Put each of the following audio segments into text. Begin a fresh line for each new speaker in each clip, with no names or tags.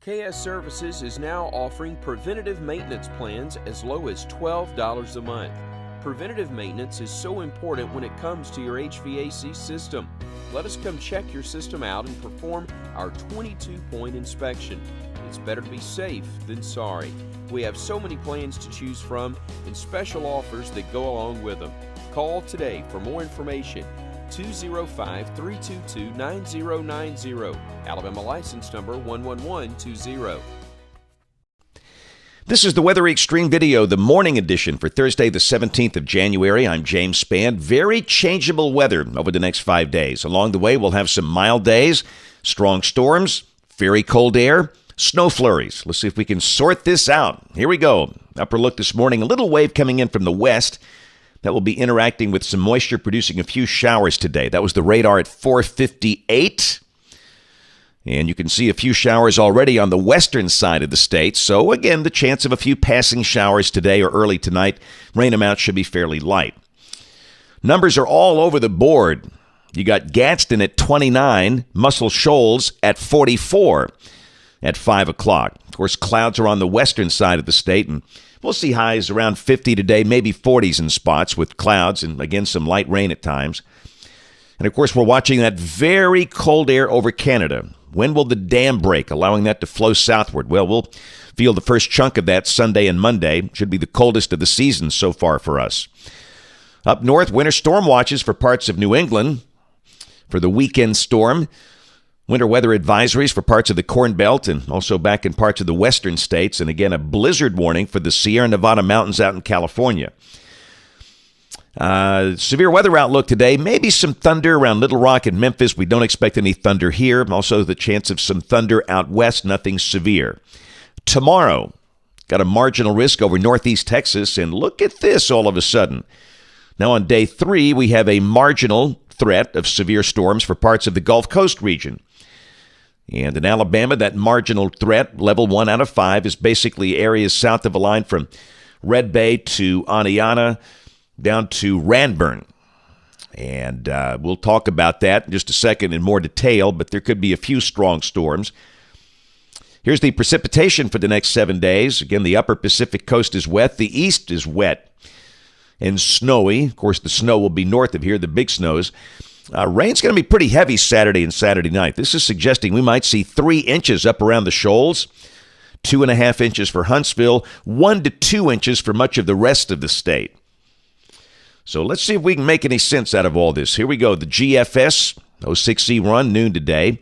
KS Services is now offering preventative maintenance plans as low as $12 a month. Preventative maintenance is so important when it comes to your HVAC system. Let us come check your system out and perform our 22-point inspection. It's better to be safe than sorry. We have so many plans to choose from and special offers that go along with them. Call today for more information. 205-322-9090. Alabama license number 11120.
This is the Weather Xtreme video, the morning edition for Thursday, the 17th of January. I'm James Spann. Very changeable weather over the next 5 days. Along the way, we'll have some mild days, strong storms, very cold air, snow flurries. Let's see if we can sort this out. Here we go. Upper look this morning, a little wave coming in from the west that will be interacting with some moisture, producing a few showers today. That was the radar at 4:58. And you can see a few showers already on the western side of the state. So again, the chance of a few passing showers today or early tonight. Rain amounts should be fairly light. Numbers are all over the board. You got Gadsden at 29, Muscle Shoals at 44 at 5 o'clock. Of course, clouds are on the western side of the state, and we'll see highs around 50 today, maybe 40s in spots with clouds and, again, some light rain at times. And, of course, we're watching that very cold air over Canada. When will the dam break, allowing that to flow southward? Well, we'll feel the first chunk of that Sunday and Monday. Should be the coldest of the season so far for us. Up north, winter storm watches for parts of New England for the weekend storm. Winter weather advisories for parts of the Corn Belt and also back in parts of the western states. And again, a blizzard warning for the Sierra Nevada mountains out in California. Severe weather outlook today. Maybe some thunder around Little Rock and Memphis. We don't expect any thunder here. Also, the chance of some thunder out west. Nothing severe. Tomorrow, got a marginal risk over northeast Texas. And look at this all of a sudden. Now on day 3, we have a marginal threat of severe storms for parts of the Gulf Coast region. And in Alabama, that marginal threat, level 1 out of 5, is basically areas south of a line from Red Bay to Aniana down to Ranburne. And we'll talk about that in just a second in more detail, but there could be a few strong storms. Here's the precipitation for the next 7 days. Again, the upper Pacific coast is wet. The east is wet and snowy. Of course, the snow will be north of here, the big snows. Rain's going to be pretty heavy Saturday and Saturday night. This is suggesting we might see 3 inches up around the shoals, 2.5 inches for Huntsville, 1 to 2 inches for much of the rest of the state. So let's see if we can make any sense out of all this. Here we go. The GFS, 06C run, noon today.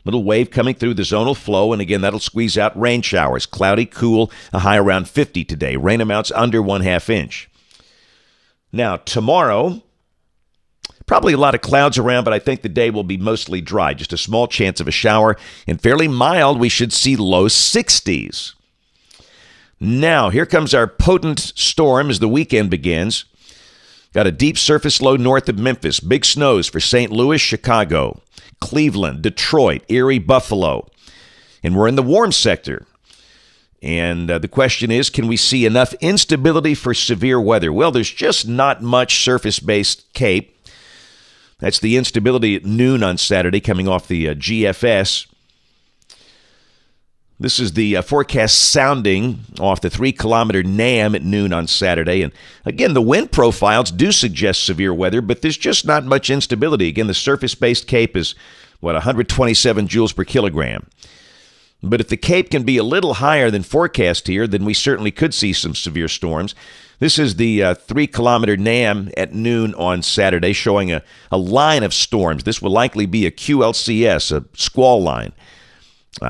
Little wave coming through the zonal flow, and again, that'll squeeze out rain showers. Cloudy, cool, a high around 50 today. Rain amounts under 1/2 inch. Now, tomorrow, probably a lot of clouds around, but I think the day will be mostly dry. Just a small chance of a shower, and fairly mild. We should see low 60s. Now, here comes our potent storm as the weekend begins. Got a deep surface low north of Memphis. Big snows for St. Louis, Chicago, Cleveland, Detroit, Erie, Buffalo. And we're in the warm sector. And the question is, can we see enough instability for severe weather? Well, there's just not much surface-based CAPE. That's the instability at noon on Saturday coming off the GFS. This is the forecast sounding off the 3-kilometer NAM at noon on Saturday. And again, the wind profiles do suggest severe weather, but there's just not much instability. Again, the surface-based CAPE is, 127 joules per kilogram. But if the CAPE can be a little higher than forecast here, then we certainly could see some severe storms. This is the 3-kilometer NAM at noon on Saturday, showing a line of storms. This will likely be a QLCS, a squall line.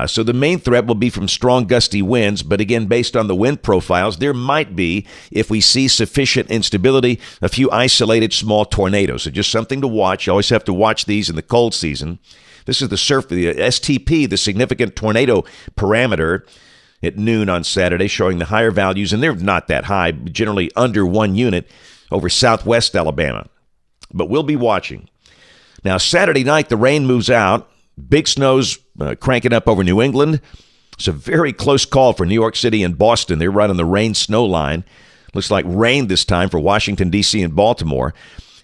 So the main threat will be from strong gusty winds, but again, based on the wind profiles, there might be, if we see sufficient instability, a few isolated small tornadoes. So just something to watch. You always have to watch these in the cold season. This is the STP, the significant tornado parameter at noon on Saturday, showing the higher values, and they're not that high, generally under 1 unit over southwest Alabama. But we'll be watching. Now, Saturday night, the rain moves out. Big snows cranking up over New England. It's a very close call for New York City and Boston. They're right on the rain-snow line. Looks like rain this time for Washington, D.C. and Baltimore.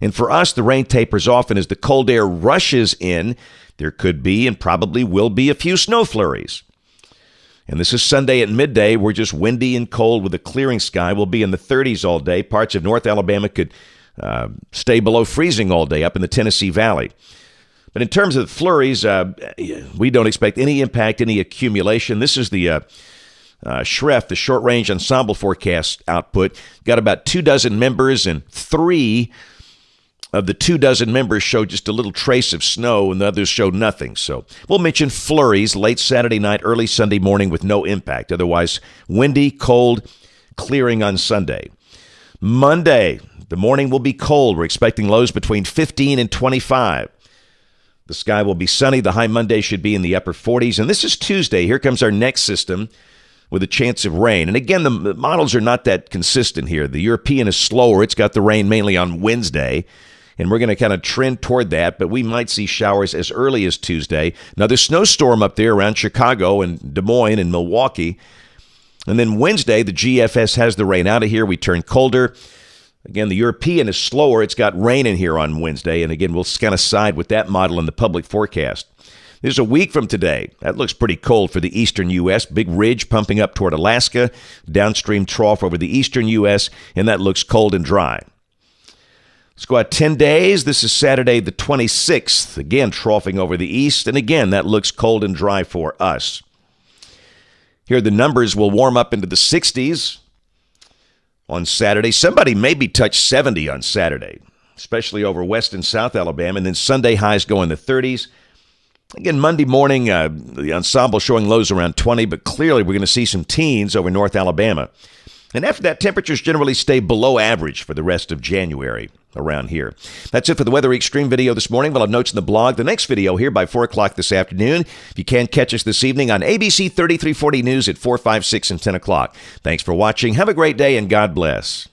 And for us, the rain tapers off, and as the cold air rushes in, there could be and probably will be a few snow flurries. And this is Sunday at midday. We're just windy and cold with a clearing sky. We'll be in the 30s all day. Parts of North Alabama could stay below freezing all day up in the Tennessee Valley. But in terms of flurries, we don't expect any impact, any accumulation. This is the SHREF, the Short Range Ensemble Forecast output. Got about 24 members, and 3 of the 24 members show just a little trace of snow, and the others show nothing. So we'll mention flurries late Saturday night, early Sunday morning with no impact. Otherwise, windy, cold, clearing on Sunday. Monday, the morning will be cold. We're expecting lows between 15 and 25. The sky will be sunny. The high Monday should be in the upper 40s. And this is Tuesday. Here comes our next system with a chance of rain. And again, the models are not that consistent here. The European is slower. It's got the rain mainly on Wednesday. And we're going to kind of trend toward that. But we might see showers as early as Tuesday. Another snowstorm up there around Chicago and Des Moines and Milwaukee. And then Wednesday, the GFS has the rain out of here. We turn colder. Again, the European is slower. It's got rain in here on Wednesday. And again, we'll kind of side with that model in the public forecast. There's a week from today. That looks pretty cold for the eastern U.S. Big ridge pumping up toward Alaska, downstream trough over the eastern U.S., and that looks cold and dry. Let's go out 10 days. This is Saturday the 26th. Again, troughing over the east, and again, that looks cold and dry for us. Here, the numbers will warm up into the 60s. On Saturday, somebody maybe touch 70 on Saturday, especially over West and South Alabama. And then Sunday highs go in the 30s. Again, Monday morning, the ensemble showing lows around 20, but clearly we're going to see some teens over North Alabama. And after that, temperatures generally stay below average for the rest of January around here. That's it for the Weather Xtreme video this morning. We'll have notes in the blog. The next video here by 4 o'clock this afternoon. If you can, catch us this evening on ABC 3340 News at 4, 5, 6, and 10 o'clock. Thanks for watching. Have a great day, and God bless.